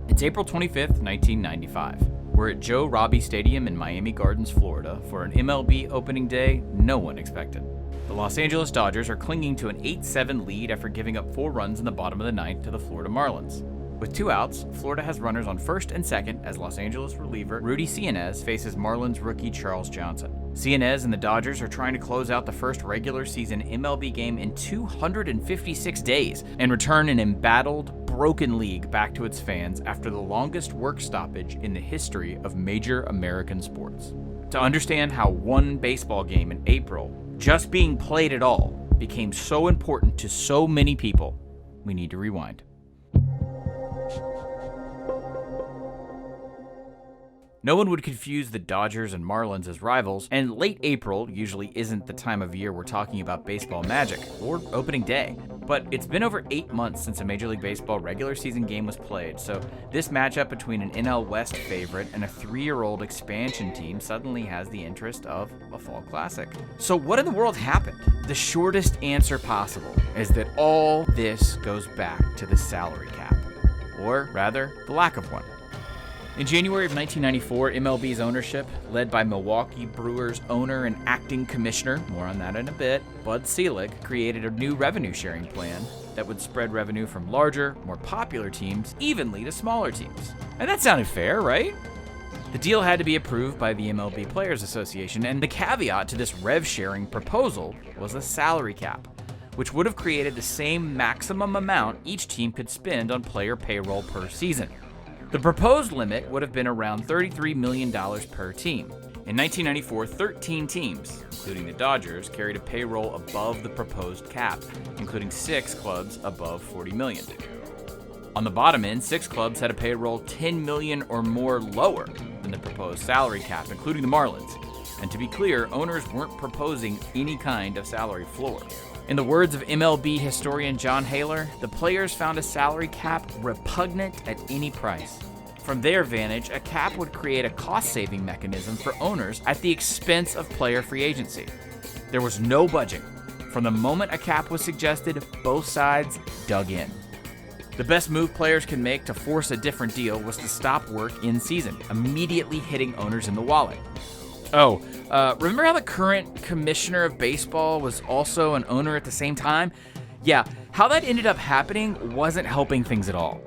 It's April 25th, 1995. We're at Joe Robbie Stadium in Miami Gardens, Florida, for an MLB opening day no one expected. The Los Angeles Dodgers are clinging to an 8-7 lead after giving up 4 runs in the bottom of the ninth to the Florida Marlins. With 2 outs, Florida has runners on first and second as Los Angeles reliever Rudy Cianez faces Marlins rookie Charles Johnson. Cianez and the Dodgers are trying to close out the first regular season MLB game in 256 days and return an embattled, broken league back to its fans after the longest work stoppage in the history of major American sports. To understand how one baseball game in April, just being played at all, became so important to so many people, we need to rewind. No one would confuse the Dodgers and Marlins as rivals, and late April usually isn't the time of year we're talking about baseball magic, or opening day. But it's been over 8 months since a Major League Baseball regular season game was played, so this matchup between an NL West favorite and a 3-year-old expansion team suddenly has the interest of a fall classic. So what in the world happened? The shortest answer possible is that all this goes back to the salary cap, or rather, the lack of one. In January of 1994, MLB's ownership, led by Milwaukee Brewers owner and acting commissioner, more on that in a bit, Bud Selig, created a new revenue-sharing plan that would spread revenue from larger, more popular teams evenly to smaller teams. And that sounded fair, right? The deal had to be approved by the MLB Players Association, and the caveat to this rev-sharing proposal was a salary cap, which would have created the same maximum amount each team could spend on player payroll per season. The proposed limit would have been around $33 million per team. In 1994, 13 teams, including the Dodgers, carried a payroll above the proposed cap, including 6 clubs above $40 million. On the bottom end, 6 clubs had a payroll $10 million or more lower than the proposed salary cap, including the Marlins. And to be clear, owners weren't proposing any kind of salary floor. In the words of MLB historian John Haler, the players found a salary cap repugnant at any price. From their vantage, a cap would create a cost-saving mechanism for owners at the expense of player free agency. There was no budging. From the moment a cap was suggested, both sides dug in. The best move players can make to force a different deal was to stop work in season, immediately hitting owners in the wallet. Remember how the current commissioner of baseball was also an owner at the same time? Yeah, how that ended up happening wasn't helping things at all.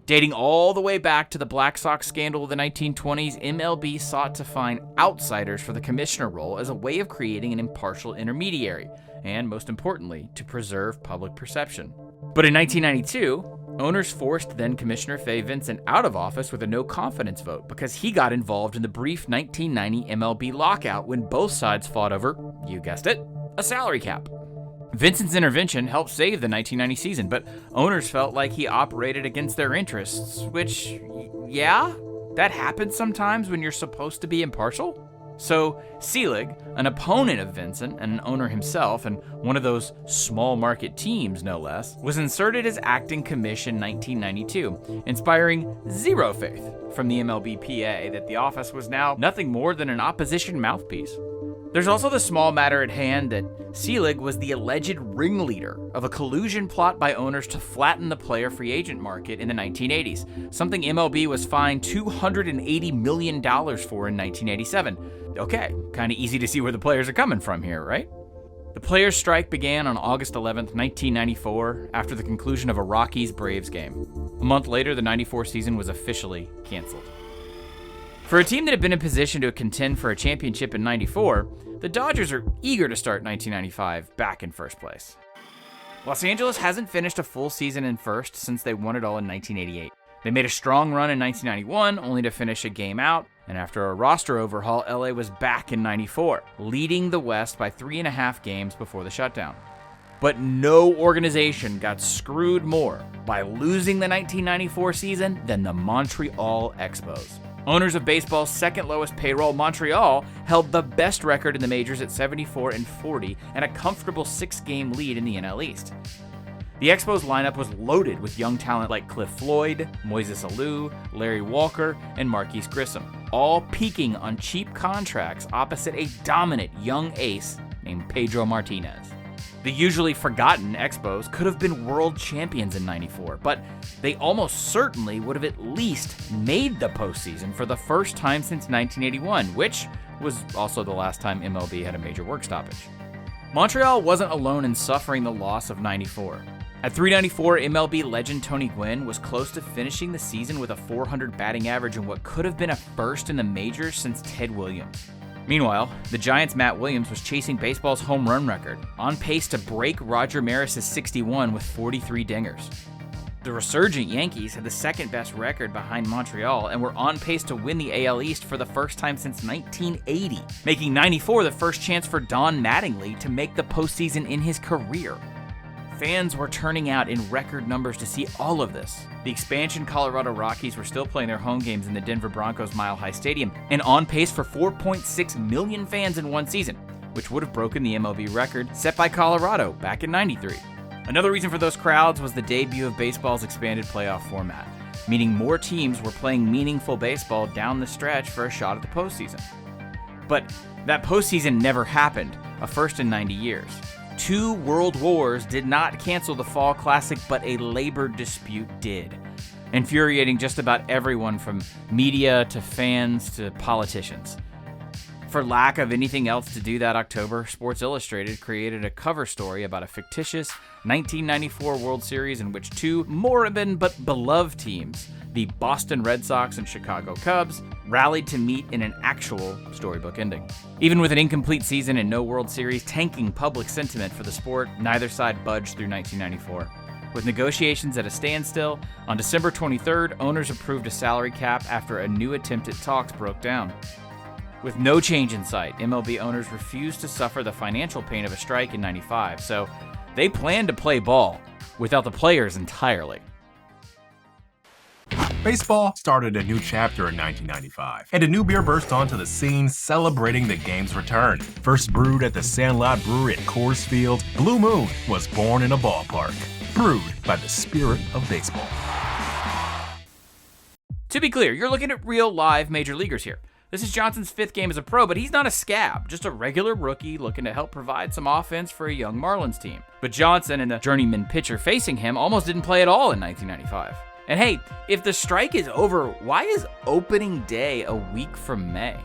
Dating all the way back to the Black Sox scandal of the 1920s, MLB sought to find outsiders for the commissioner role as a way of creating an impartial intermediary, and most importantly, to preserve public perception. But in 1992, owners forced then-Commissioner Fay Vincent out of office with a no-confidence vote because he got involved in the brief 1990 MLB lockout when both sides fought over, you guessed it, a salary cap. Vincent's intervention helped save the 1990 season, but owners felt like he operated against their interests, which, yeah, that happens sometimes when you're supposed to be impartial. So Selig, an opponent of Vincent and an owner himself, and one of those small market teams no less, was inserted as acting commission in 1992, inspiring zero faith from the MLBPA that the office was now nothing more than an opposition mouthpiece. There's also the small matter at hand that Selig was the alleged ringleader of a collusion plot by owners to flatten the player free agent market in the 1980s, something MLB was fined $280 million for in 1987. Okay, kind of easy to see where the players are coming from here, right? The players' strike began on August 11th, 1994, after the conclusion of a Rockies-Braves game. A month later, the 94 season was officially canceled. For a team that had been in position to contend for a championship in 94, the Dodgers are eager to start 1995 back in first place. Los Angeles hasn't finished a full season in first since they won it all in 1988. They made a strong run in 1991, only to finish a game out, and after a roster overhaul, LA was back in 94, leading the West by 3.5 games before the shutdown. But no organization got screwed more by losing the 1994 season than the Montreal Expos. Owners of baseball's second lowest payroll, Montreal held the best record in the majors at 74-40 and a comfortable 6-game lead in the NL East. The Expos lineup was loaded with young talent like Cliff Floyd, Moises Alou, Larry Walker, and Marquise Grissom, all peaking on cheap contracts opposite a dominant young ace named Pedro Martinez. The usually forgotten Expos could have been world champions in '94, but they almost certainly would have at least made the postseason for the first time since 1981, which was also the last time MLB had a major work stoppage. Montreal wasn't alone in suffering the loss of '94. At .394, MLB legend Tony Gwynn was close to finishing the season with a .400 batting average in what could have been a first in the majors since Ted Williams. Meanwhile, the Giants' Matt Williams was chasing baseball's home run record, on pace to break Roger Maris's 61 with 43 dingers. The resurgent Yankees had the second best record behind Montreal and were on pace to win the AL East for the first time since 1980, making '94 the first chance for Don Mattingly to make the postseason in his career. Fans were turning out in record numbers to see all of this. The expansion Colorado Rockies were still playing their home games in the Denver Broncos Mile High Stadium and on pace for 4.6 million fans in one season, which would have broken the MLB record set by Colorado back in '93. Another reason for those crowds was the debut of baseball's expanded playoff format, meaning more teams were playing meaningful baseball down the stretch for a shot at the postseason. But that postseason never happened, a first in 90 years. 2 world wars did not cancel the Fall Classic, but a labor dispute did, infuriating just about everyone from media to fans to politicians. For lack of anything else to do that October, Sports Illustrated created a cover story about a fictitious 1994 World Series in which 2 moribund but beloved teams, the Boston Red Sox and Chicago Cubs, rallied to meet in an actual storybook ending. Even with an incomplete season and no World Series tanking public sentiment for the sport, neither side budged through 1994. With negotiations at a standstill, on December 23rd, owners approved a salary cap after a new attempt at talks broke down. With no change in sight, MLB owners refused to suffer the financial pain of a strike in '95, so they planned to play ball without the players entirely. Baseball started a new chapter in 1995, and a new beer burst onto the scene celebrating the game's return. First brewed at the Sandlot Brewery at Coors Field, Blue Moon was born in a ballpark, brewed by the spirit of baseball. To be clear, you're looking at real live major leaguers here. This is Johnson's 5th game as a pro, but he's not a scab, just a regular rookie looking to help provide some offense for a young Marlins team. But Johnson and the journeyman pitcher facing him almost didn't play at all in 1995. And hey, if the strike is over, why is opening day a week from May?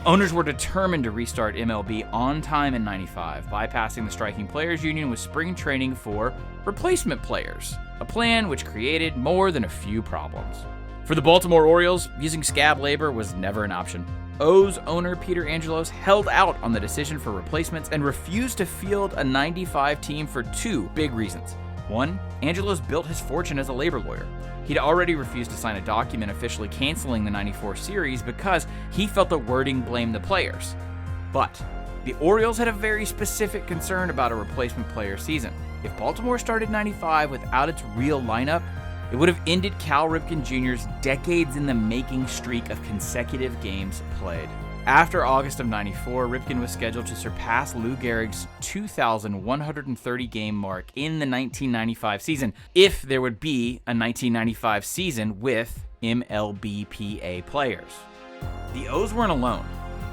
Owners were determined to restart MLB on time in '95, bypassing the striking players union with spring training for replacement players, a plan which created more than a few problems. For the Baltimore Orioles, using scab labor was never an option. O's owner Peter Angelos held out on the decision for replacements and refused to field a '95 team for 2 big reasons. One, Angelos built his fortune as a labor lawyer. He'd already refused to sign a document officially canceling the '94 series because he felt the wording blamed the players. But the Orioles had a very specific concern about a replacement player season. If Baltimore started '95 without its real lineup, it would have ended Cal Ripken Jr.'s decades-in-the-making streak of consecutive games played. After August of '94, Ripken was scheduled to surpass Lou Gehrig's 2,130 game mark in the 1995 season, if there would be a 1995 season with MLBPA players. The O's weren't alone.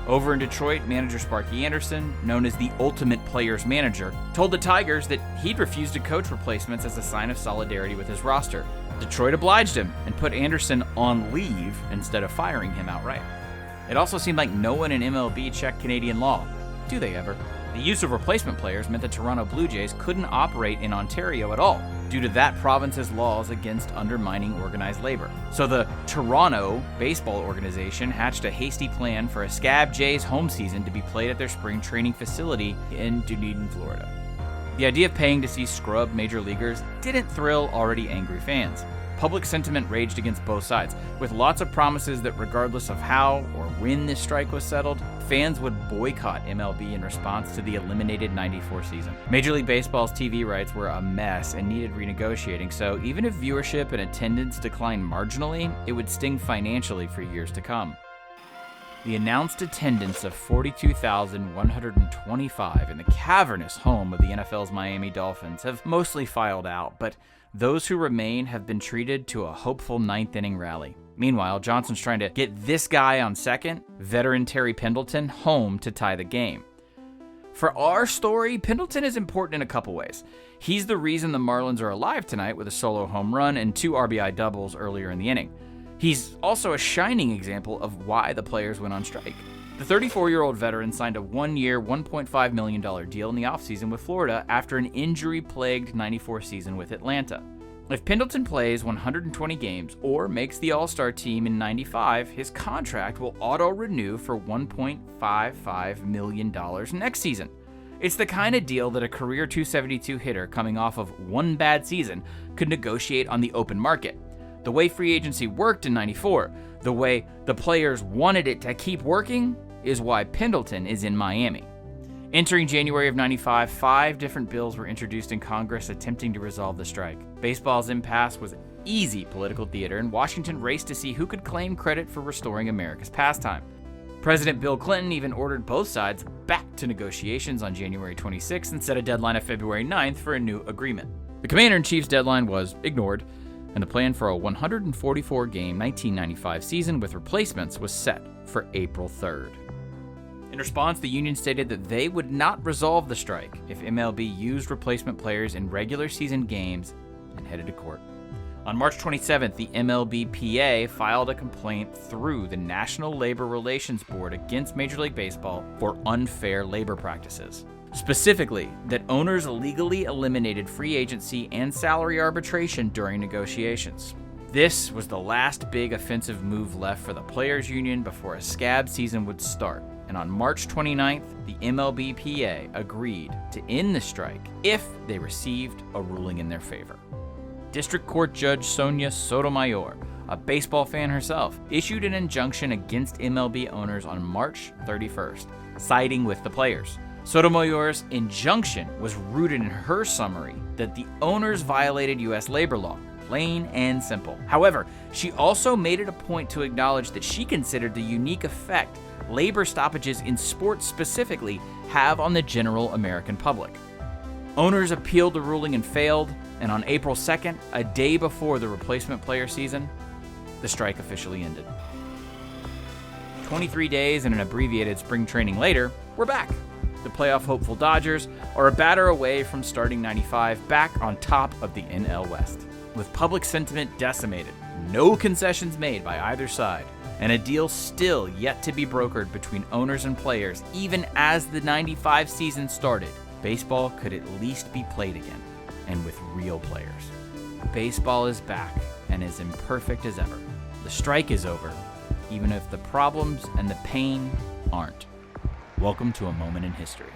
Over in Detroit, manager Sparky Anderson, known as the ultimate player's manager, told the Tigers that he'd refuse to coach replacements as a sign of solidarity with his roster. Detroit obliged him and put Anderson on leave instead of firing him outright. It also seemed like no one in MLB checked Canadian law. Do they ever? The use of replacement players meant the Toronto Blue Jays couldn't operate in Ontario at all, due to that province's laws against undermining organized labor. So the Toronto Baseball Organization hatched a hasty plan for a Scab Jays home season to be played at their spring training facility in Dunedin, Florida. The idea of paying to see scrub major leaguers didn't thrill already angry fans. Public sentiment raged against both sides, with lots of promises that regardless of how or when this strike was settled, fans would boycott MLB in response to the eliminated '94 season. Major League Baseball's TV rights were a mess and needed renegotiating, so even if viewership and attendance declined marginally, it would sting financially for years to come. The announced attendance of 42,125 in the cavernous home of the NFL's Miami Dolphins have mostly filed out, but those who remain have been treated to a hopeful ninth-inning rally. Meanwhile, Johnson's trying to get this guy on second, veteran Terry Pendleton, home to tie the game. For our story, Pendleton is important in a couple ways. He's the reason the Marlins are alive tonight with a solo home run and 2 RBI doubles earlier in the inning. He's also a shining example of why the players went on strike. The 34-year-old veteran signed a 1-year, $1.5 million deal in the offseason with Florida after an injury-plagued 94 season with Atlanta. If Pendleton plays 120 games or makes the All-Star team in 95, his contract will auto-renew for $1.55 million next season. It's the kind of deal that a career .272 hitter coming off of one bad season could negotiate on the open market. The way free agency worked in 94, the way the players wanted it to keep working, is why Pendleton is in Miami. Entering January of 95, 5 different bills were introduced in Congress attempting to resolve the strike. Baseball's impasse was easy political theater, and Washington raced to see who could claim credit for restoring America's pastime. President Bill Clinton even ordered both sides back to negotiations on January 26 and set a deadline of February 9th for a new agreement. The Commander-in-Chief's deadline was ignored, and the plan for a 144-game 1995 season with replacements was set for April 3rd. In response, the union stated that they would not resolve the strike if MLB used replacement players in regular season games and headed to court. On March 27th, the MLBPA filed a complaint through the National Labor Relations Board against Major League Baseball for unfair labor practices. Specifically, that owners illegally eliminated free agency and salary arbitration during negotiations. This was the last big offensive move left for the players' union before a scab season would start. And on March 29th, the MLBPA agreed to end the strike if they received a ruling in their favor. District Court Judge Sonia Sotomayor, a baseball fan herself, issued an injunction against MLB owners on March 31st, siding with the players. Sotomayor's injunction was rooted in her summary that the owners violated U.S. labor law, plain and simple. However, she also made it a point to acknowledge that she considered the unique effect labor stoppages in sports specifically have on the general American public. Owners appealed the ruling and failed, and on April 2nd, a day before the replacement player season, the strike officially ended. 23 days and an abbreviated spring training later, we're back. The playoff hopeful Dodgers are a batter away from starting 95 back on top of the NL West. With public sentiment decimated, no concessions made by either side, and a deal still yet to be brokered between owners and players even as the 95 season started, baseball could at least be played again, and with real players. Baseball is back and as imperfect as ever. The strike is over, even if the problems and the pain aren't. Welcome to a moment in history.